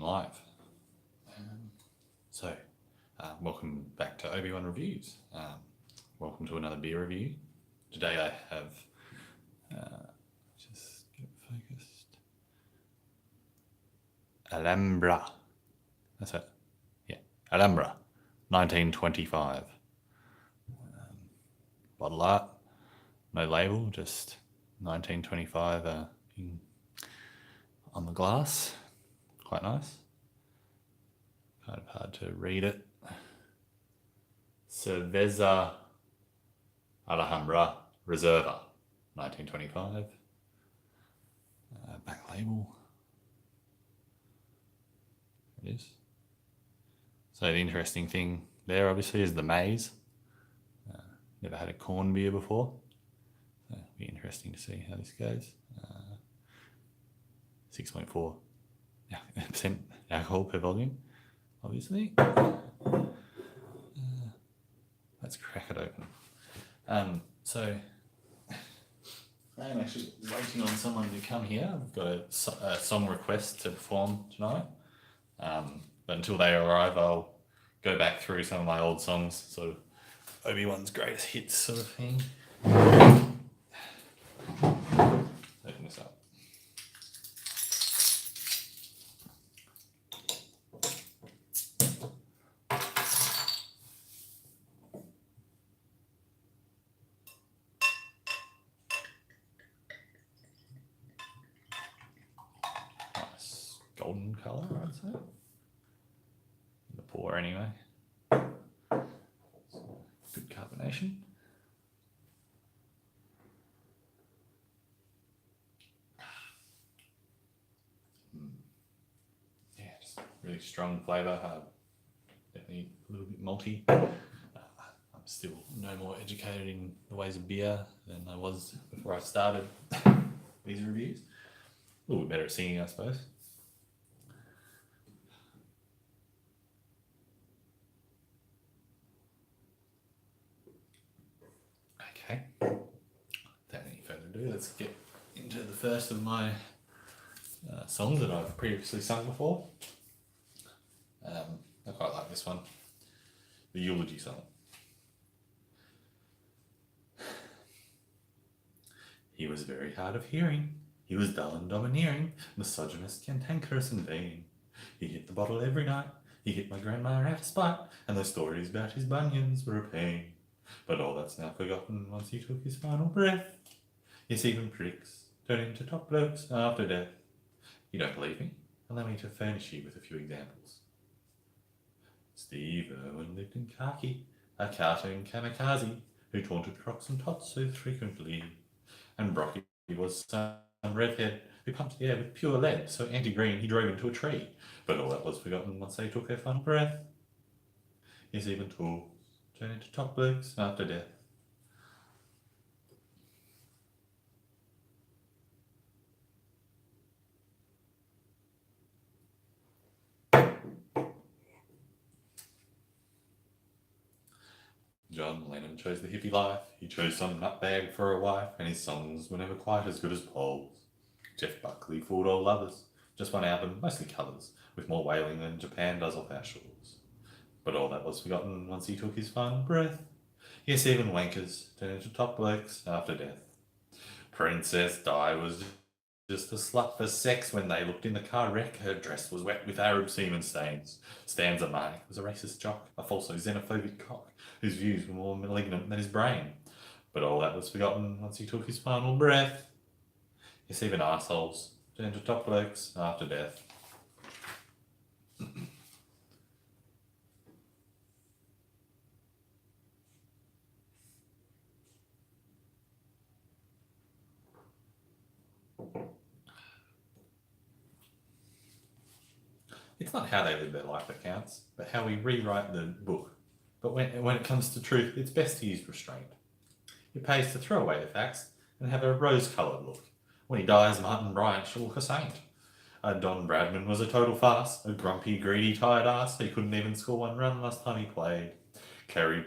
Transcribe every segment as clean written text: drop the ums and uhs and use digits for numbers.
live. Welcome back to Obi-Wan Reviews. Welcome to another beer review. Today I have, just get focused, Alhambra. That's it. Yeah, Alhambra, 1925. Bottle art, no label, just 1925 on the glass. Quite nice. Kind of hard to read it. Cerveza Alhambra Reserva, 1925. Back label. It is. So the interesting thing there, obviously, is the maize. Never had a corn beer before. So it'll be interesting to see how this goes. 6.4% alcohol per volume, obviously. Let's crack it open. So I am actually waiting on someone to come here. I've got a song request to perform tonight. But until they arrive, I'll go back through some of my old songs, sort of Obi-Wan's greatest hits sort of thing. Open this up. Nice golden colour, I'd say. The pour anyway. Good carbonation. Yeah, just really strong flavour. Definitely a little bit malty. I'm still no more educated in the ways of beer than I was before I started these reviews. A little bit better at singing, I suppose. Okay, without any further ado, let's get into the first of my songs that I've previously sung before. I quite like this one, the eulogy song. He was very hard of hearing, he was dull and domineering, misogynist, cantankerous and vain. He hit the bottle every night, he hit my grandma out of spite, and the stories about his bunions were a pain. But all that's now forgotten once he took his final breath. Yes, even pricks turn into top blokes after death. You don't believe me? Allow me to furnish you with a few examples. Steve Irwin lived in khaki, a cartoon kamikaze, who taunted crocks and tots so frequently. And Brocky was some redhead who pumped the air with pure lead, so anti-green he drove into a tree. But all that was forgotten once they took their final breath. Yes, even tools turn into top blokes after death. John Lennon chose the hippie life, he chose some nutbag for a wife, and his songs were never quite as good as Paul's. Jeff Buckley fooled all lovers, just one album, mostly colours, with more wailing than Japan does off our shores. But all that was forgotten once he took his final breath. Yes, even wankers turn into top blokes after death. Princess Di was just a slut for sex when they looked in the car wreck. Her dress was wet with Arab semen stains. Stanza Mike was a racist jock, a falso xenophobic cock, whose views were more malignant than his brain. But all that was forgotten once he took his final breath. Yes, even arseholes turn into top blokes after death. It's not how they live their life that counts, but how we rewrite the book. But when it comes to truth, it's best to use restraint. It pays to throw away the facts and have a rose-coloured look. When he dies, Martin Bryant shall look a saint. Don Bradman was a total farce, a grumpy, greedy, tired ass. He couldn't even score one run last time he played. Kerry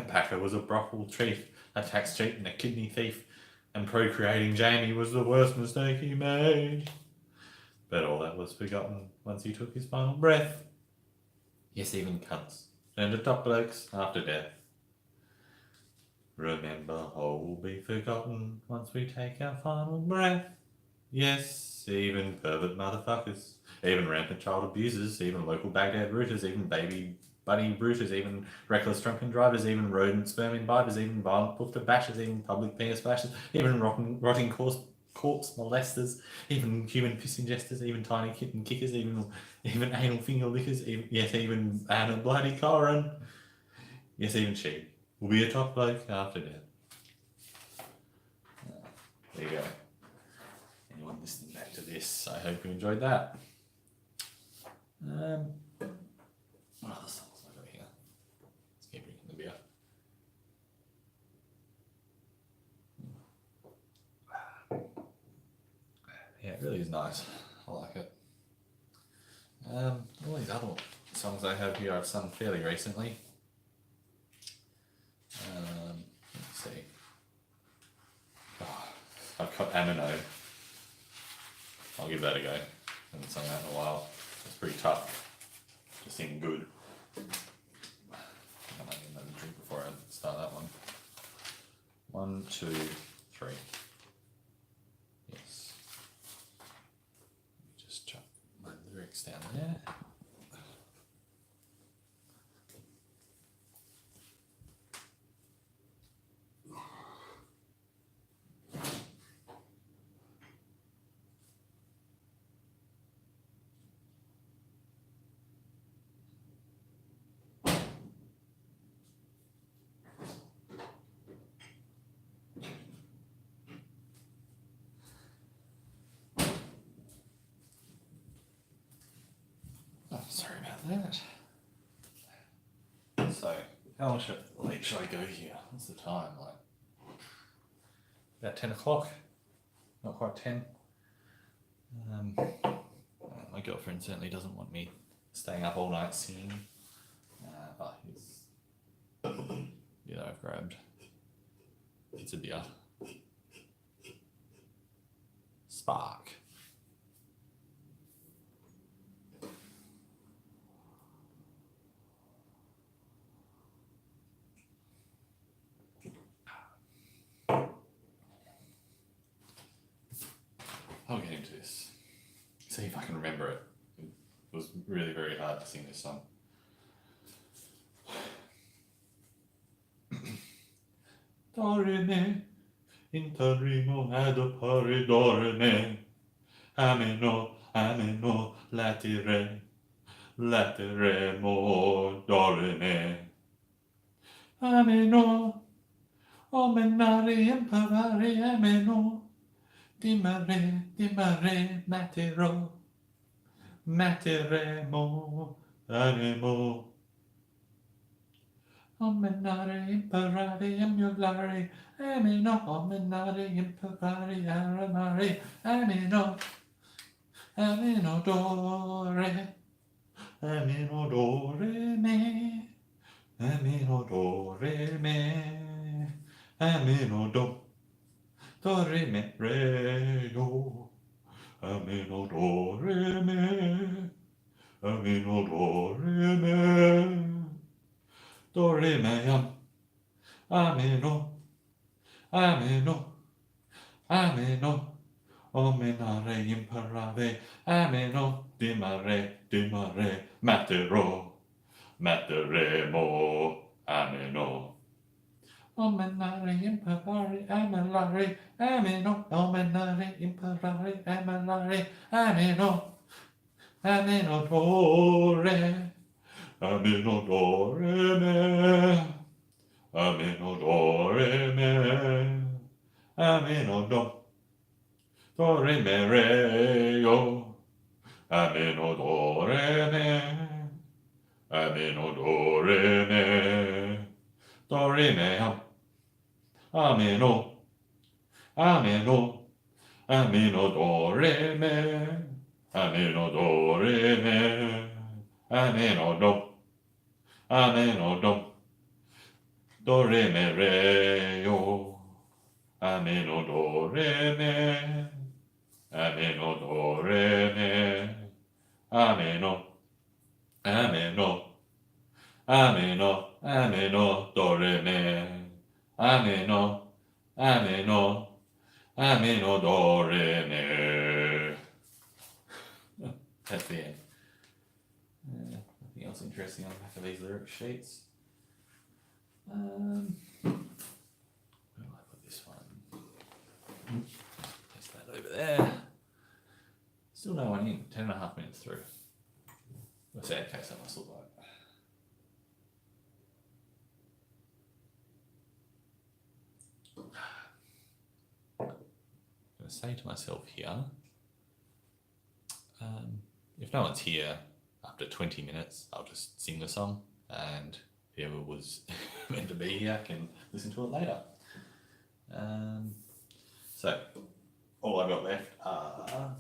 Packer was a brothel chief, a tax cheat and a kidney thief. And procreating Jamie was the worst mistake he made. But all that was forgotten once he took his final breath. Yes, even cunts turned to top blokes after death. Remember, all will be forgotten once we take our final breath. Yes, even pervert motherfuckers, even rampant child abusers, even local Baghdad rooters, even baby buddy rooters, even reckless drunken drivers, even rodent sperm imbibers, even violent poofter bashers, even public penis bashers, even rotting corpse molesters, even human piss ingesters, even tiny kitten kickers, even anal finger lickers, even Anna Bloody Corin. Yes, even she will be a top bloke after death. There you go. Anyone listening back to this, I hope you enjoyed that. What other songs have I got here? Let's keep drinking the beer. Yeah, it really is nice. I like it. All these other songs I have here I've sung fairly recently. Let's see. I've got Amino. I'll give that a go. I haven't sung that in a while. It's pretty tough to sing good. I might get another drink before I start that one. 1, 2, 3. Yes. Let me just chuck my lyrics down there. Oh, sorry about that. So, how late should I go here? What's the time? Like about 10 o'clock? Not quite 10. My girlfriend certainly doesn't want me staying up all night singing. Here's beer I've grabbed. It's a beer. Spark. I'll get into this. See if I can remember it. It was really very hard to sing this song. Dorime, interrimo adopare dorime. Ameno, ameno, latire, latiremo dorime. Ameno, omenare, imparare, ameno. Dimare, dimare, matero, materemo, anemo. Omenare, imparare, emulare, ameno, omenare, imparare, aramare, ameno, ameno, dore, ameno, dore, me, ameno, dore, me, ameno, do. Do, re, mi, re, do. Ameno, do, re, mi. Ameno, do, re, mi. Do, re, mi, am. Ameno. Ameno. Ameno. Omenare, imparare. Ameno. Dimare, dimare. Matero. Materemo. Ameno. Omenare, imparare, amelare, ameno, omenare, imparare, amelare, ameno, ameno, dore, ameno, dore, me, ameno, dore, me, ameno, do, dore, me, re, yo, ameno, dore, me, ameno, dore, me, dore, me, am. Ameno, ameno, ameno, do, re, me, ameno, do, re, me, ameno, do, re, me, re, yo, ameno, do, re, me, ameno do re me, ameno, ameno, ameno, ameno do re me, ameno, ameno, ameno do re me. That's the end. Nothing else interesting on the back of these lyric sheets. Where do I put this one? Place that over there. Still no one in. 10.5 minutes through. What's that case that must look like? I'm going to say to myself here, if no one's here after 20 minutes, I'll just sing the song, and whoever was meant to be here can listen to it later. So, all I've got left are...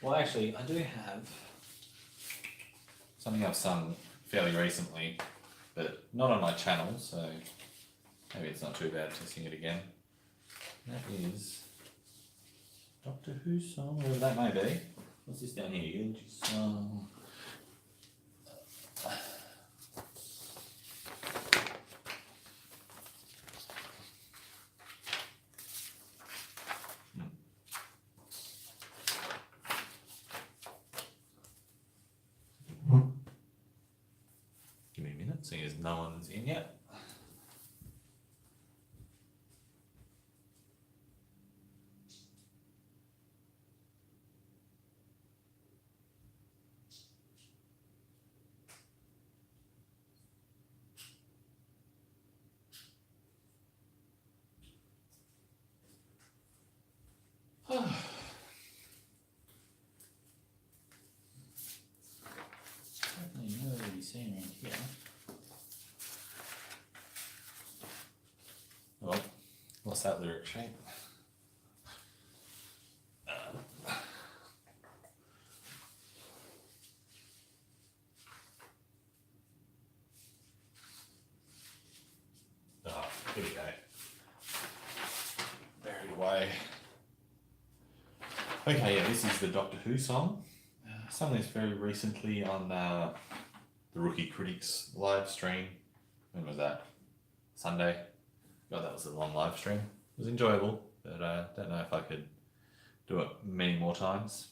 Well, actually, I do have something I've sung fairly recently, but not on my channel, so maybe it's not too bad to sing it again. That is Doctor Who song, whatever that may be. What's this down here? Eulogy song. Give me a minute, seeing as no one's in yet. Certainly nobody seen around here. Oh, what's that lyric shape? Oh, here we go. Buried away. Okay, yeah, this is the Doctor Who song. Sung this very recently on the Rookie Critics live stream. When was that? Sunday. God, that was a long live stream. It was enjoyable, but I don't know if I could do it many more times.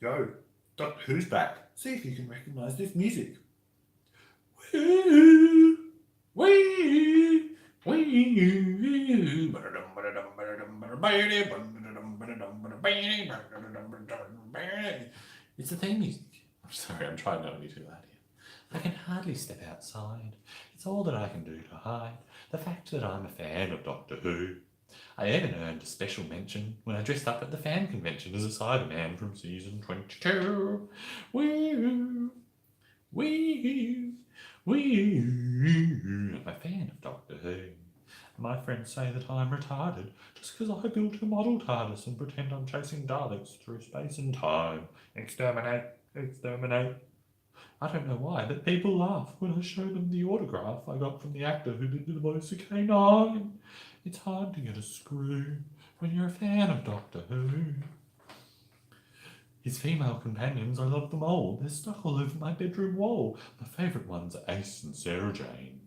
Yo, Doctor Who's back. See if you can recognise this music. It's the theme music. I'm sorry, I'm trying not to be too loud here. I can hardly step outside. It's all that I can do to hide the fact that I'm a fan of Doctor Who. I even earned a special mention when I dressed up at the fan convention as a Cyberman from season 22. Woo! Woo! Woo! I'm a fan of Doctor Who. My friends say that I'm retarded just because I built a model TARDIS and pretend I'm chasing Daleks through space and time. Exterminate! Exterminate! I don't know why, but people laugh when I show them the autograph I got from the actor who did the voice of K9. It's hard to get a screw when you're a fan of Doctor Who. His female companions, I love them all. They're stuck all over my bedroom wall. My favourite ones are Ace and Sarah Jane.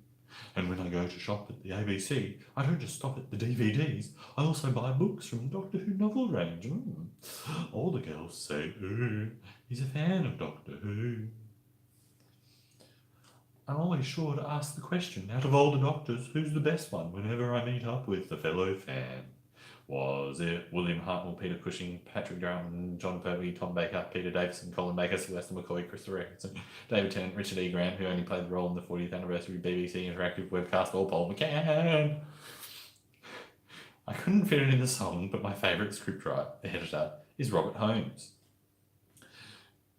And when I go to shop at the ABC, I don't just stop at the DVDs. I also buy books from the Doctor Who novel range. All the girls say, ooh, he's a fan of Doctor Who. I'm always sure to ask the question, out of all the doctors, who's the best one whenever I meet up with a fellow fan? Was it William Hartnell, Peter Cushing, Patrick Drummond, John Pertwee, Tom Baker, Peter Davison, Colin Baker, Sylvester McCoy, Christopher Eccleston, David Tennant, Richard E. Grant, who only played the role in the 40th anniversary BBC Interactive webcast, or Paul McCann? I couldn't fit it in the song, but my favourite scriptwriter, editor, is Robert Holmes.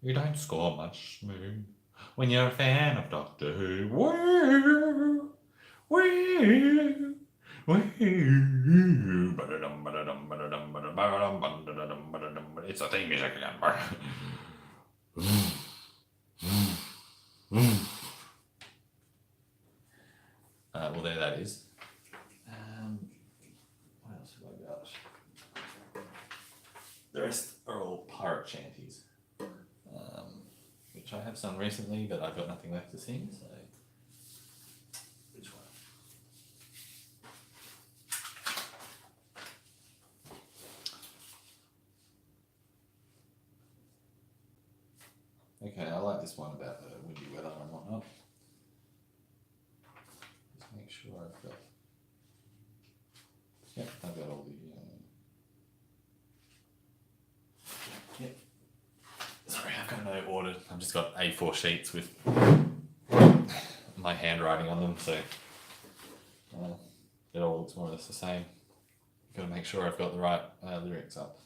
You don't score much, Moo, when you're a fan of Doctor Who. Woo! Woo! It's a theme music again. Well, there that is. What else have I got? The rest are all pirate shanties, which I have sung recently, but I've got nothing left to sing, so. Which one? Okay, I like this one about the windy weather and whatnot. Just make sure I've got. Yep, I've got all the. Yep. Sorry, I've got no order. I've just got A4 sheets with my handwriting on them, so it all looks more or less the same. Got to make sure I've got the right lyrics up.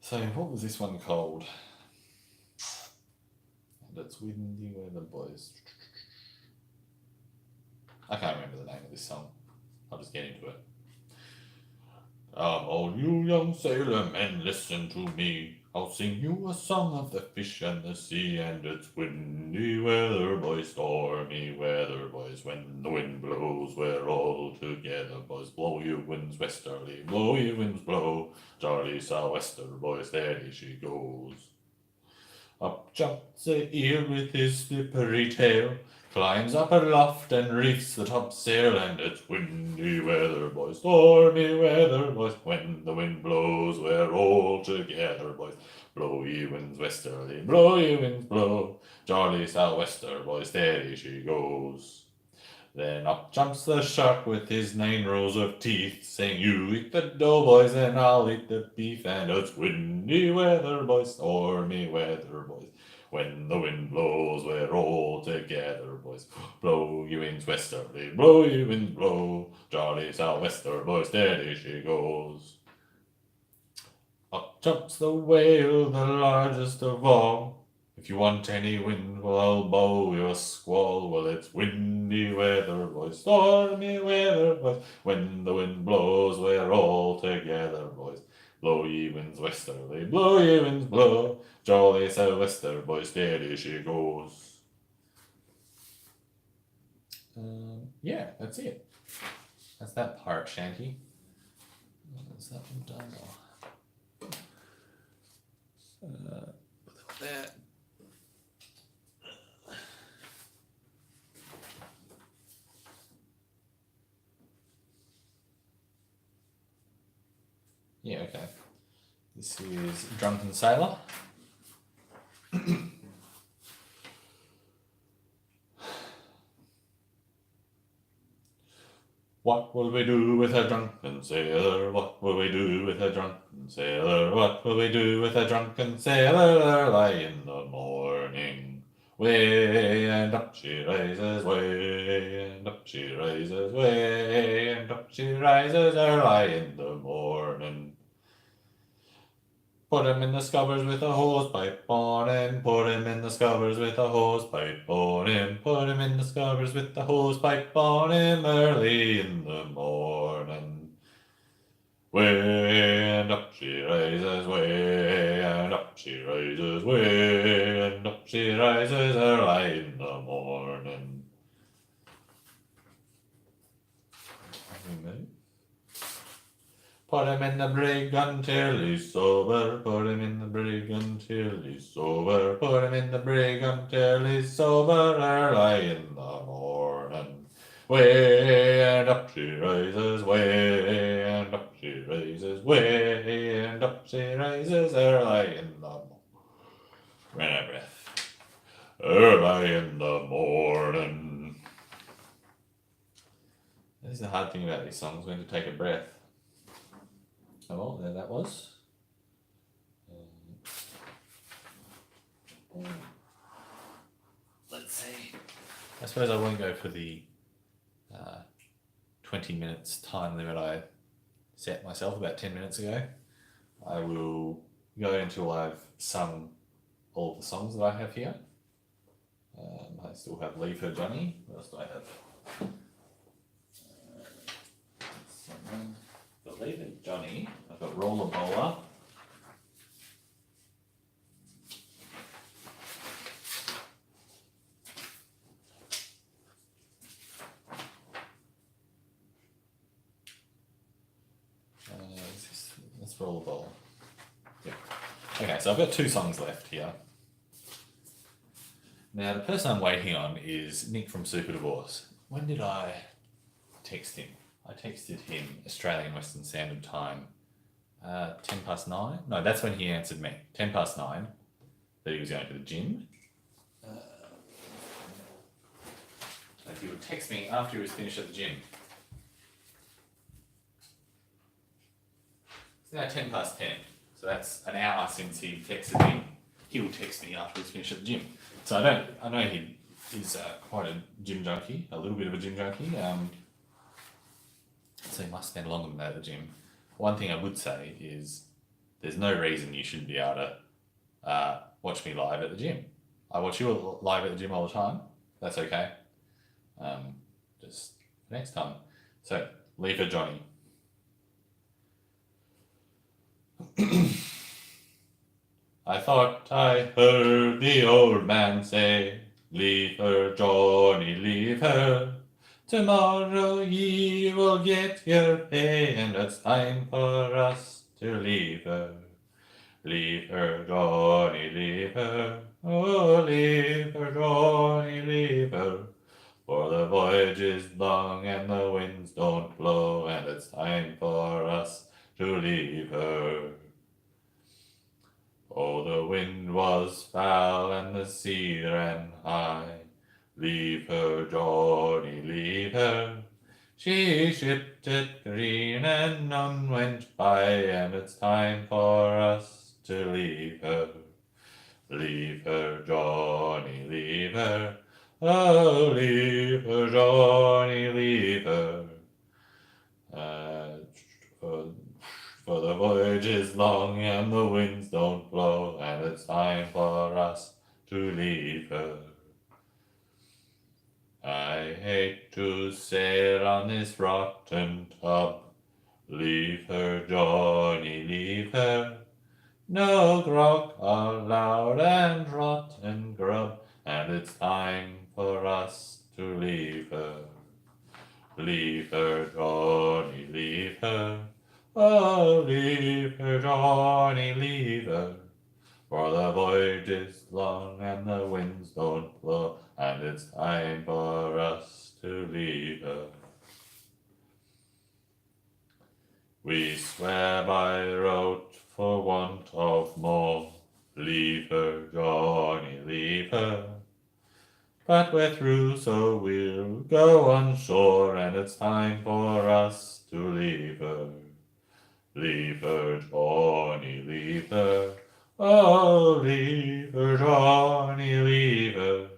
So, what was this one called? And it's windy weather, boys. I can't remember the name of this song. I'll just get into it. All you young sailor men, listen to me. I'll sing you a song of the fish and the sea, and it's windy weather, boys, stormy weather, boys. When the wind blows, we're all together, boys. Blow your winds westerly, blow your winds blow. Jolly sou'wester, boys, steady she goes. Up jumps the eel with his slippery tail, climbs up aloft and reefs the topsail, and it's windy weather, boys, stormy weather, boys. When the wind blows, we're all together, boys. Blow ye winds westerly, blow ye winds blow. Jolly sou'wester, boys, steady she goes. Then up jumps the shark with his 9 rows of teeth, saying, you eat the dough, boys, and I'll eat the beef. And it's windy weather, boys, stormy weather, boys. When the wind blows, we're all together, boys. Blow ye winds westerly, blow ye winds blow. Jolly sou'wester, boys, steady she goes. Up jumps the whale, the largest of all. If you want any wind, well, I'll bow you a squall. Well, it's windy weather, boys, stormy weather, boys. When the wind blows, we're all together, boys. Blow ye winds westerly, blow ye winds blow. Jolly sou'wester, boys, steady she goes. Yeah, that's it. That's that pirate shanty. Is that one done? Put that. Yeah, okay. This is Drunken Sailor. What will we do with a drunken sailor? What will we do with a drunken sailor? What will we do with a drunken sailor? Early in the morning, way and up she rises, way and up she rises, way and up she rises, early in the morning. Put him in the scuppers with a hose pipe on him. Put him in the scuppers with a hose pipe on him. Put him in the scuppers with the hose pipe on him early in the morning. Way and up she rises, way and up she rises, way and up she rises early in the morning. Put him in the brig until he's sober. Put him in the brig until he's sober. Put him in the brig until he's sober early in the morning. Way and up she rises, way and up she rises, way and up she rises early in the morning. Ran out of breath. Early in the morning. This is the hard thing about these songs, when to take a breath. Oh, well, there that was. Let's see. I suppose I won't go for the 20 minutes time limit I set myself about 10 minutes ago. I will go until I've sung all of the songs that I have here. I still have Leave Her Johnny. What else do I have? Believe it, Johnny. I've got Roller Bowler. Let's Roller Bowler. Yeah. Okay, so I've got 2 songs left here. Now, the person I'm waiting on is Nick from Super Divorce. When did I text him? I texted him Australian Western Standard Time 9:10. No, that's when he answered me. 9:10 that he was going to the gym. Like he would text me after he was finished at the gym. It's now 10:10. So that's an hour since he texted me. He will text me after he's finished at the gym. So I know he's quite a gym junkie, a little bit of a gym junkie. So he must spend longer than that at the gym. One thing I would say is there's no reason you shouldn't be able to watch me live at the gym. I watch you live at the gym all the time. That's okay. Just next time. So, leave her Johnny. I thought I heard the old man say, leave her, Johnny, leave her. Tomorrow ye will get your pay, and it's time for us to leave her. Leave her, Johnny, leave her. Oh, leave her, Johnny, leave her. For the voyage is long and the winds don't blow, and it's time for us to leave her. Oh, the wind was foul and the sea ran high. Leave her, Johnny, leave her. She shipped it green and none went by, and it's time for us to leave her. Leave her, Johnny, leave her. Oh, leave her, Johnny, leave her. For the voyage is long and the winds don't blow, and it's time for us to leave her. I hate to sail on this rotten tub. Leave her, Johnny, leave her. No grog allowed and rotten grub, and it's time for us to leave her. Leave her, Johnny, leave her. Oh, leave her, Johnny, leave her. For the voyage is long and the winds don't blow, and it's time for us to leave her. We swear by rote for want of more. Leave her, Johnny, leave her. But we're through, so we'll go on shore, and it's time for us to leave her. Leave her, Johnny, leave her. Oh, leave her, Johnny, leave her.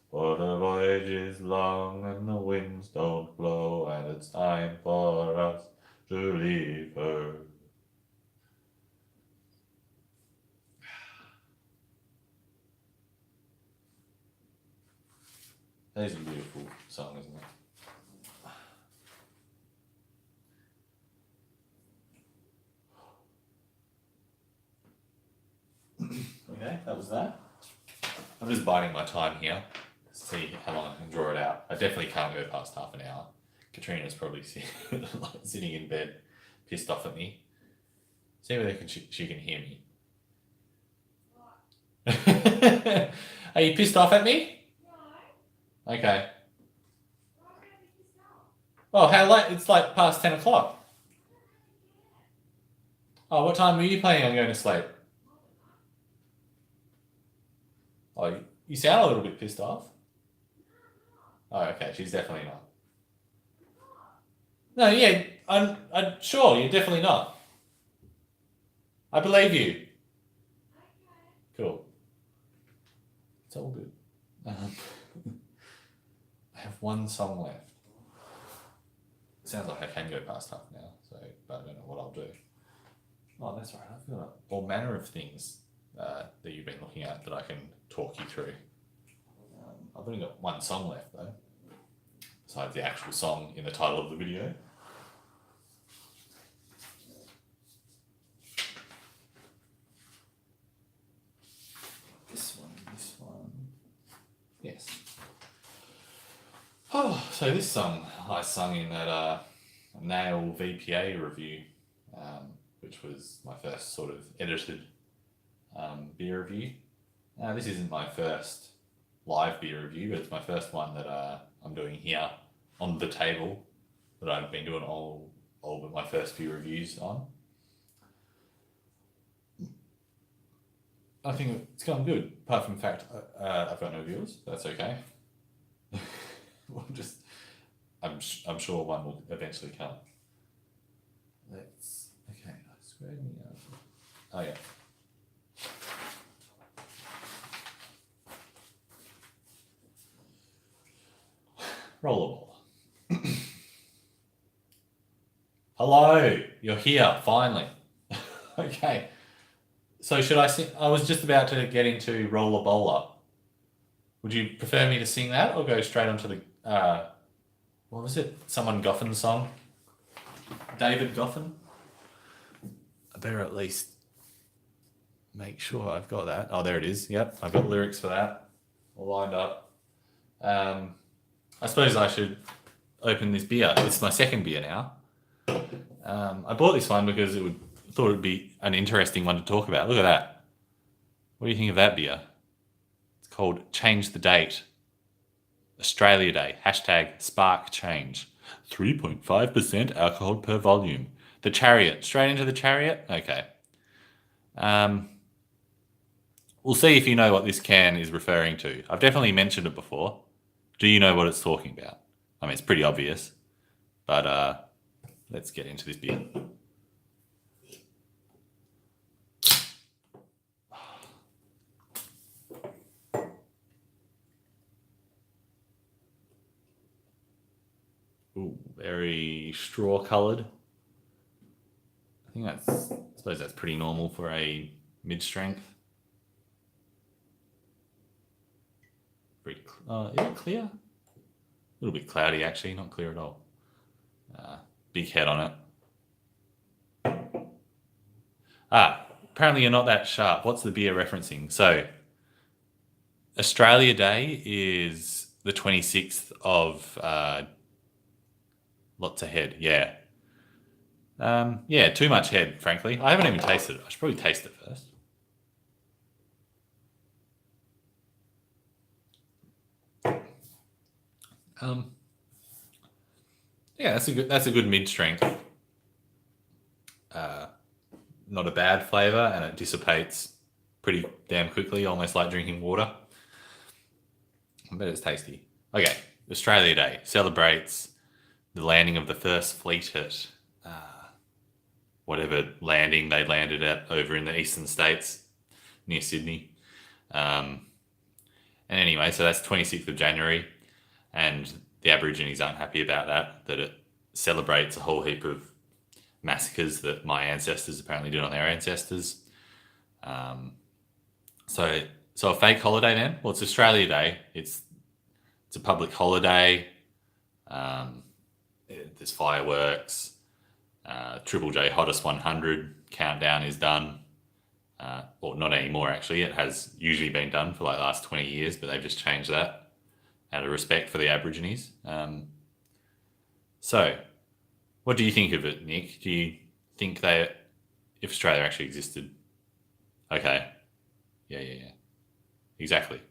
For the voyage is long and the winds don't blow, and it's time for us to leave her. That is a beautiful song, isn't it? Okay, that was that. I'm just biding my time here to see how long I can draw it out. I definitely can't go past half an hour. Katrina's probably sitting in bed, pissed off at me. See whether she can hear me. What? Are you pissed off at me? No. Okay. Why would I be pissed off? Oh, how late? It's like past 10 o'clock. Oh, what time were you planning on going to sleep? Oh, you sound a little bit pissed off. Oh, okay. She's definitely not. No, yeah, I'm sure you're definitely not. I believe you. Okay. Cool. It's all good. I have one song left. It sounds like I can go past half now, so but I don't know what I'll do. Oh, that's right. I've got all manner of things that you've been looking at that I can talk you through. I've only got one song left though, besides the actual song in the title of the video. Yes. Oh, so this song I sung in that Nail VPA review, which was my first sort of edited beer review. This isn't my first live beer review, but it's my first one that I'm doing here on the table that I've been doing all but my first few reviews on. I think it's gone good, apart from the fact I've got no viewers. That's okay. I'm sure one will eventually come. Okay. I squared me out. Oh yeah. Rollerball. Hello, you're here finally. Okay. So should I sing? I was just about to get into Roller Bowler. Would you prefer me to sing that or go straight onto the what was it? Someone Goffin song? David Goffin? I better at least make sure I've got that. Oh, there it is. Yep, I've got lyrics for that all lined up. I suppose I should open this beer. It's my second beer now. I bought this one because thought it would be an interesting one to talk about. Look at that. What do you think of that beer? It's called Change the Date. Australia Day. #SparkChange. 3.5% alcohol per volume. The Chariot. Straight into the Chariot? Okay. We'll see if you know what this can is referring to. I've definitely mentioned it before. Do you know what it's talking about? I mean, it's pretty obvious. But let's get into this beer. Ooh, very straw coloured. I suppose that's pretty normal for a mid-strength. Is it clear? A little bit cloudy actually, not clear at all. Big head on it. Apparently you're not that sharp. What's the beer referencing? So, Australia Day is the 26th of lots of head, yeah. Yeah, too much head, frankly. I haven't even tasted it. I should probably taste it first. Yeah, that's a good mid-strength. Not a bad flavour, and it dissipates pretty damn quickly, almost like drinking water. I bet it's tasty. Okay, Australia Day celebrates the landing of the first fleet at whatever landing they landed at over in the eastern states near Sydney. And anyway, so that's 26th of January, and the Aborigines aren't happy about that it celebrates a whole heap of massacres that my ancestors apparently did on their ancestors. So a fake holiday then? Well, it's Australia Day. It's a public holiday. There's fireworks. Triple J Hottest 100 countdown is done. Well, not anymore actually. It has usually been done for like the last 20 years, but they've just changed that out of respect for the Aborigines. So, what do you think of it, Nick? Do you think if Australia actually existed? Okay. Yeah. Exactly.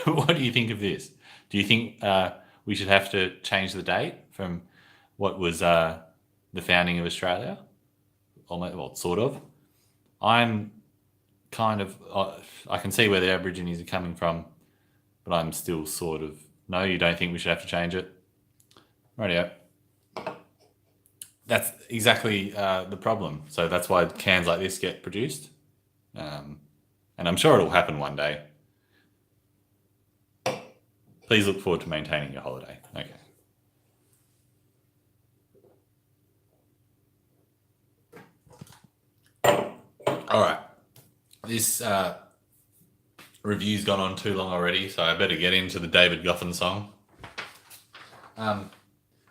What do you think of this? Do you think we should have to change the date from what was the founding of Australia? Well, sort of. I'm kind of... I can see where the Aborigines are coming from, but I'm still sort of... No, you don't think we should have to change it? Rightio. That's exactly the problem. So that's why cans like this get produced. And I'm sure it'll happen one day. Please look forward to maintaining your holiday. Okay. All right. This review's gone on too long already, so I better get into the David Goffin song.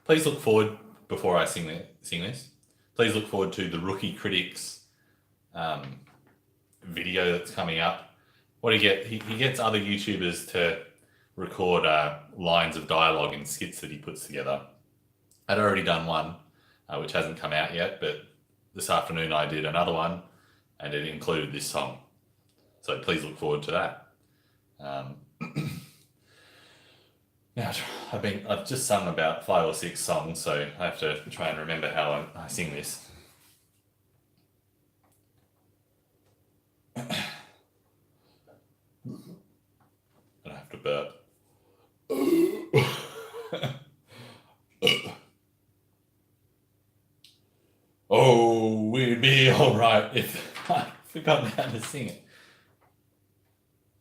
Please look forward, before I sing this, please look forward to the Rookie Critics video that's coming up. What do you get? He gets other YouTubers to record lines of dialogue in skits that he puts together. I'd already done one, which hasn't come out yet, but this afternoon I did another one, and it included this song. So please look forward to that. Now, I've just sung about 5 or 6 songs, so I have to try and remember how I sing this. And I have to burp. Oh, we'd be alright if I forgot how to sing it.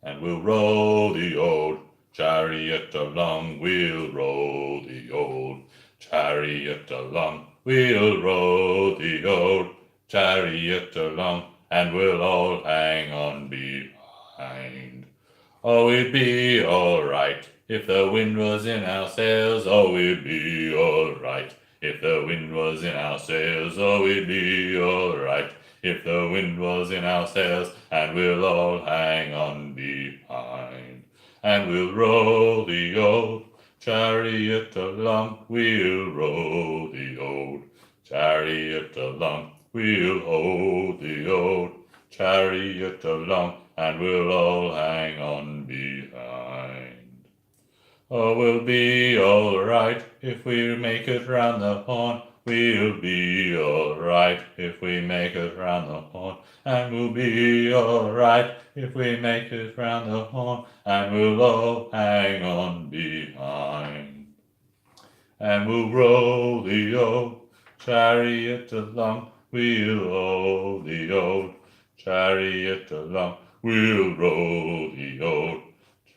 And we'll roll the old chariot along, we'll roll the old chariot along, we'll roll the old chariot along, and we'll all hang on behind. Oh, we'd be alright if the wind was in our sails, oh, we'd be alright if the wind was in our sails, oh, we'd be alright if the wind was in our sails, and we'll all hang on behind. And we'll roll the old chariot along, we'll roll the old chariot along, we'll hold the old chariot along, and we'll all hang on behind. Oh, we'll be alright if we make it round the horn, we'll be alright if we make it round the horn, and we'll be alright if we make it round the horn, and we'll all hang on behind. And we'll roll the old chariot along, we'll roll the old chariot along, we'll roll the old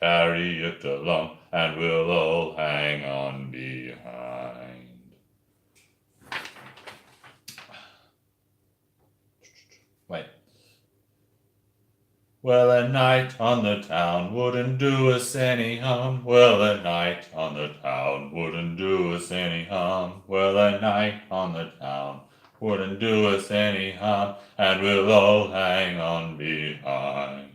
chariot along, and we'll all hang on behind. Wait. Well, a night on the town wouldn't do us any harm. Well, a night on the town wouldn't do us any harm. Well, a night on the town wouldn't do us any harm, and we'll all hang on behind.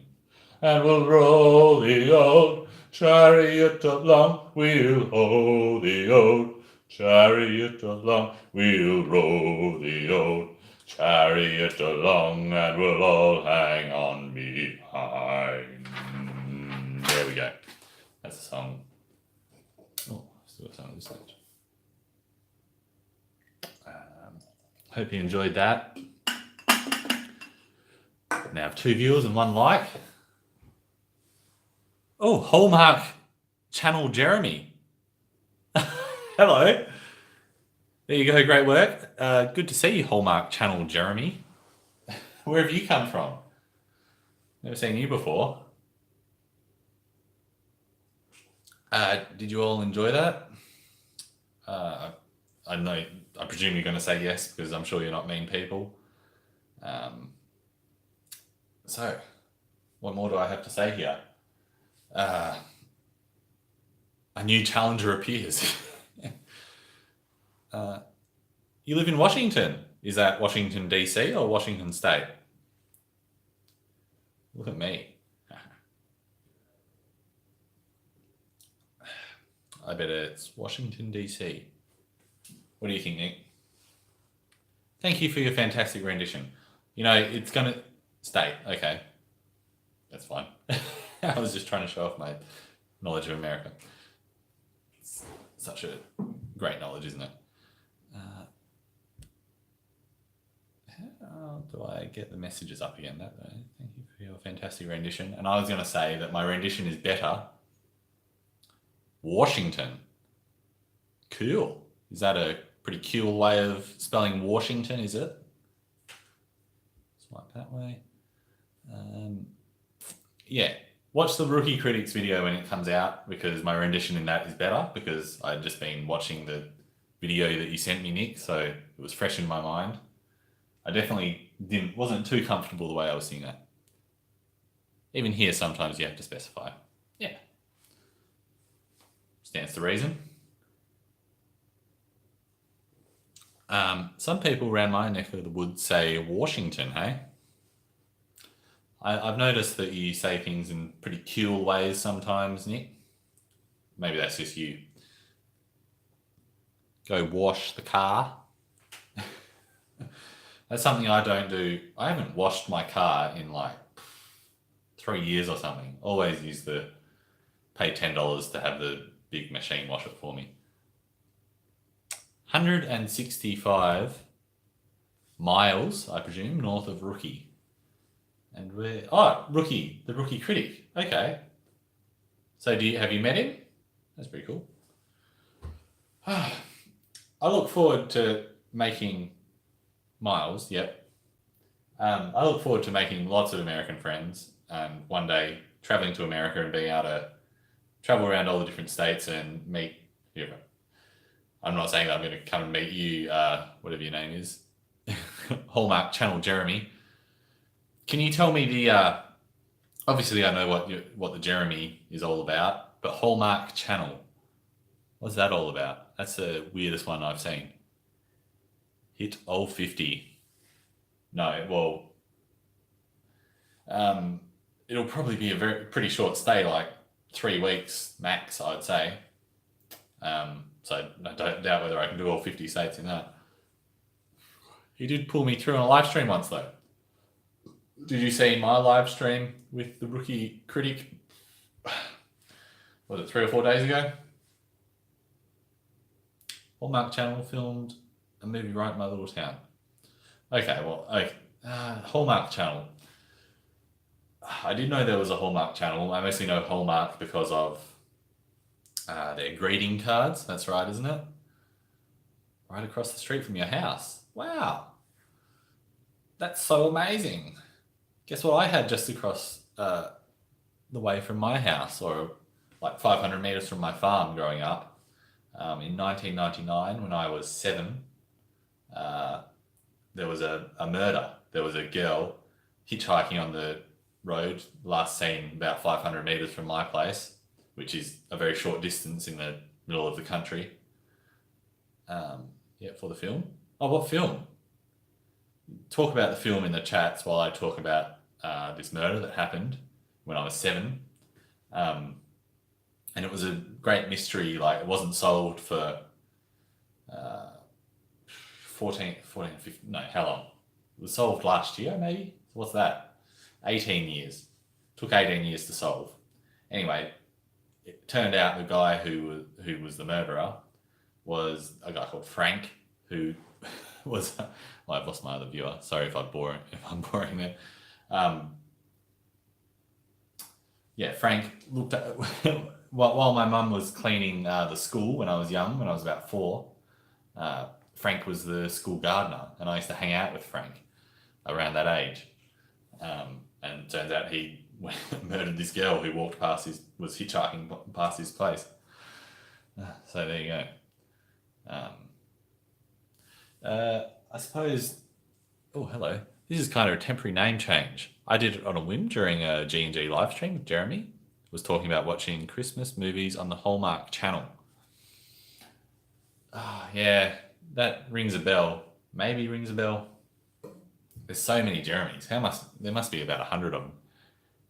And we'll roll the old chariot along, we'll hold the old chariot along, we'll roll the old chariot along, and we'll all hang on behind. There we go. That's a song. Oh, still got some of this stage. Hope you enjoyed that. Now I have 2 viewers and 1 like. Oh, Hallmark Channel Jeremy. Hello. There you go, great work. Good to see you, Hallmark Channel Jeremy. Where have you come from? Never seen you before. Did you all enjoy that? I know, I presume you're going to say yes, because I'm sure you're not mean people. So, what more do I have to say here? A new challenger appears. You live in Washington. Is that Washington, D.C. or Washington State? Look at me. I bet it's Washington, D.C. What do you think, Nick? Thank you for your fantastic rendition. You know, it's going to... State, okay. That's fine. I was just trying to show off my knowledge of America. It's such a great knowledge, isn't it? How do I get the messages up again? Thank you for your fantastic rendition. And I was going to say that my rendition is better. Washington. Cool. Is that a pretty cool way of spelling Washington, is it? Swipe that way. Yeah. Watch the Rookie Critics video when it comes out, because my rendition in that is better, because I'd just been watching the video that you sent me, Nick, so it was fresh in my mind. I definitely wasn't too comfortable the way I was singing it. Even here, sometimes you have to specify. Yeah. Stands to reason. Some people around my neck of the woods say Washington, hey? I've noticed that you say things in pretty cool ways sometimes, Nick. maybe that's just you. Go wash the car. That's something I don't do. I haven't washed my car in like 3 years or something. Always pay $10 to have the big machine wash it for me. 165 miles, I presume, north of Rookie. And Rookie, the Rookie critic. Okay. So have you met him? That's pretty cool. I look forward to making Miles, yep. I look forward to making lots of American friends and one day traveling to America and being able to travel around all the different states and meet, I'm not saying that I'm going to come and meet you, whatever your name is, Hallmark Channel Jeremy. Can you tell me obviously I know what the Jeremy is all about, but Hallmark Channel, what's that all about? That's the weirdest one I've seen. Hit old 50. No, well, it'll probably be a pretty short stay, like 3 weeks max, I'd say. So I don't doubt whether I can do all 50 states in that. He did pull me through on a live stream once, though. Did you see my live stream with the Rookie critic? Was it 3 or 4 days ago? Hallmark Channel filmed a movie right in my little town. Okay, well, Hallmark Channel. I didn't know there was a Hallmark Channel. I mostly know Hallmark because of their greeting cards. That's right, isn't it? Right across the street from your house. Wow. That's so amazing. Guess what I had just across the way from my house, or like 500 meters from my farm growing up. In 1999, when I was 7, there was a murder. There was a girl hitchhiking on the road, last seen about 500 meters from my place, which is a very short distance in the middle of the country. For the film. Oh, what film? Talk about the film in the chats while I talk about this murder that happened when I was 7. And it was a great mystery. Like, it wasn't solved for 15, no, how long? It was solved last year, maybe? What's that? 18 years. Took 18 years to solve. Anyway, it turned out the guy who was the murderer was a guy called Frank, who was... Well, I've lost my other viewer. Sorry if I'm boring there. Frank looked at... While my mum was cleaning the school when I was young, when I was about 4, Frank was the school gardener, and I used to hang out with Frank around that age. And it turns out he murdered this girl who was hitchhiking past his place. So there you go. I suppose... Oh, hello. This is kind of a temporary name change. I did it on a whim during a G&G live stream with Jeremy. Was talking about watching Christmas movies on the Hallmark Channel. Yeah, that rings a bell. Maybe rings a bell. There's so many Jeremys. There must be about 100 of them.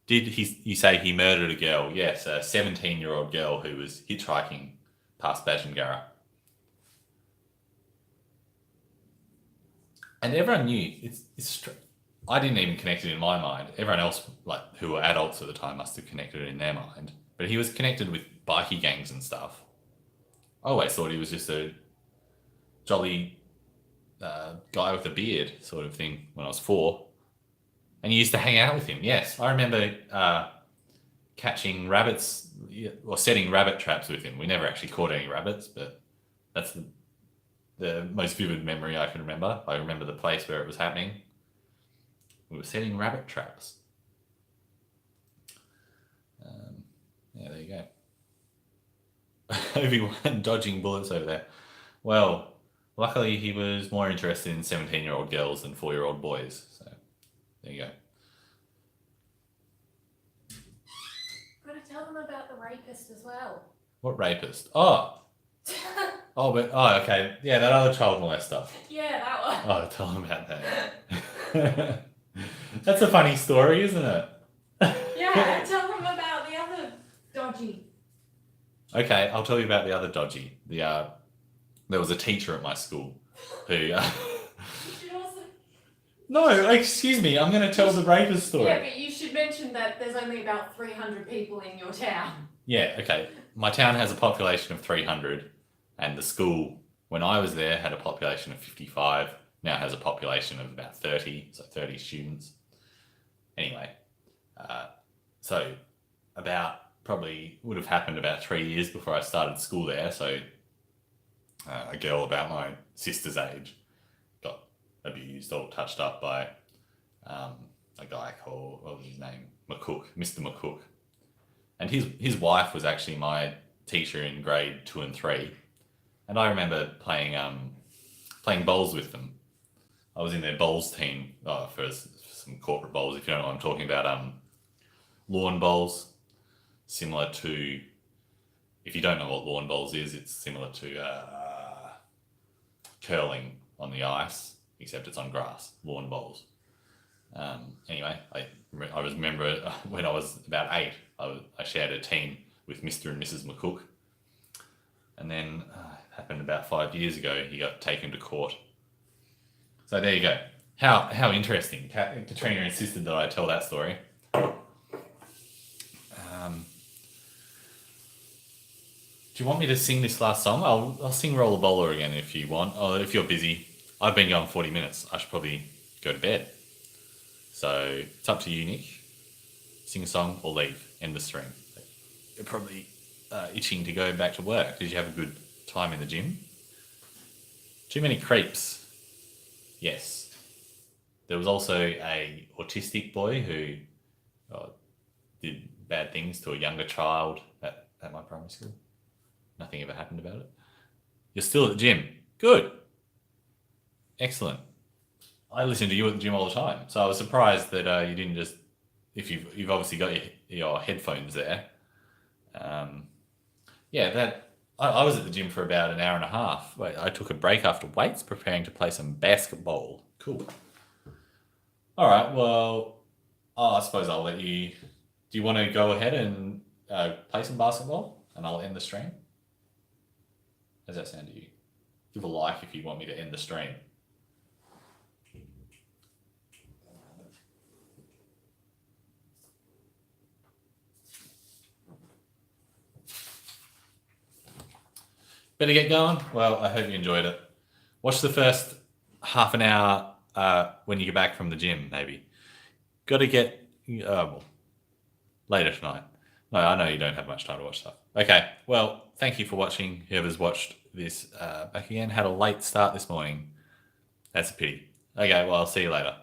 Did you say he murdered a girl? Yes, a 17-year-old girl who was hitchhiking past Badgingarra. And everyone knew. I didn't even connect it in my mind. Everyone else, like, who were adults at the time, must have connected it in their mind. But he was connected with bikie gangs and stuff. I always thought he was just a jolly guy with a beard sort of thing when I was 4. And you used to hang out with him. Yes, I remember catching rabbits, or setting rabbit traps with him. We never actually caught any rabbits, but that's the most vivid memory I can remember. I remember the place where it was happening. We were setting rabbit traps. There you go. Obi-Wan dodging bullets over there. Well, luckily he was more interested in 17-year-old girls than 4-year-old boys. So, there you go. Gotta tell them about the rapist as well. What rapist? Oh, okay. Yeah, that other child molester. Yeah, that one. Oh, tell them about that. That's a funny story, isn't it? Yeah, tell them about the other dodgy Okay, I'll tell you about the other dodgy. There was a teacher at my school who. You should also. No, excuse me. I'm going to tell the rapist story. Yeah, but you should mention that there's only about 300 people in your town. Yeah, okay. My town has a population of 300, and the school, when I was there, had a population of 55. Now has a population of about 30, so 30 students. Anyway, so about probably would have happened about 3 years before I started school there. So a girl about my sister's age got abused or touched up by a guy called, what was his name? McCook, Mr. McCook. And his wife was actually my teacher in grade 2 and 3. And I remember playing bowls with them. I was in their bowls team for some corporate bowls, if you don't know what I'm talking about. Lawn bowls, similar to, if you don't know what lawn bowls is, it's similar to curling on the ice, except it's on grass, lawn bowls. Anyway, I remember when I was about 8, I shared a team with Mr. and Mrs. McCook. And then it happened about 5 years ago, he got taken to court. So there you go. How interesting. Katrina insisted that I tell that story. Do you want me to sing this last song? I'll sing Roller Bowler again if you want. Or if you're busy. I've been going 40 minutes. I should probably go to bed. So it's up to you, Nick. Sing a song or leave. End the stream. You're probably itching to go back to work. Did you have a good time in the gym? Too many creeps. Yes. There was also a autistic boy who did bad things to a younger child at my primary school. Nothing ever happened about it. You're still at the gym. Good. Excellent. I listen to you at the gym all the time, so I was surprised that you didn't just. If you've obviously got your headphones there. I was at the gym for about an hour and a half. I took a break after weights, preparing to play some basketball. Cool. All right. Well, I suppose I'll let you. Do you want to go ahead and play some basketball, and I'll end the stream? How does that sound to you? Give a like if you want me to end the stream. Better get going? Well, I hope you enjoyed it. Watch the first half an hour when you get back from the gym, maybe. Got to get... later tonight. No, I know you don't have much time to watch stuff. Okay, well, thank you for watching. Whoever's watched this back again had a late start this morning. That's a pity. Okay, well, I'll see you later.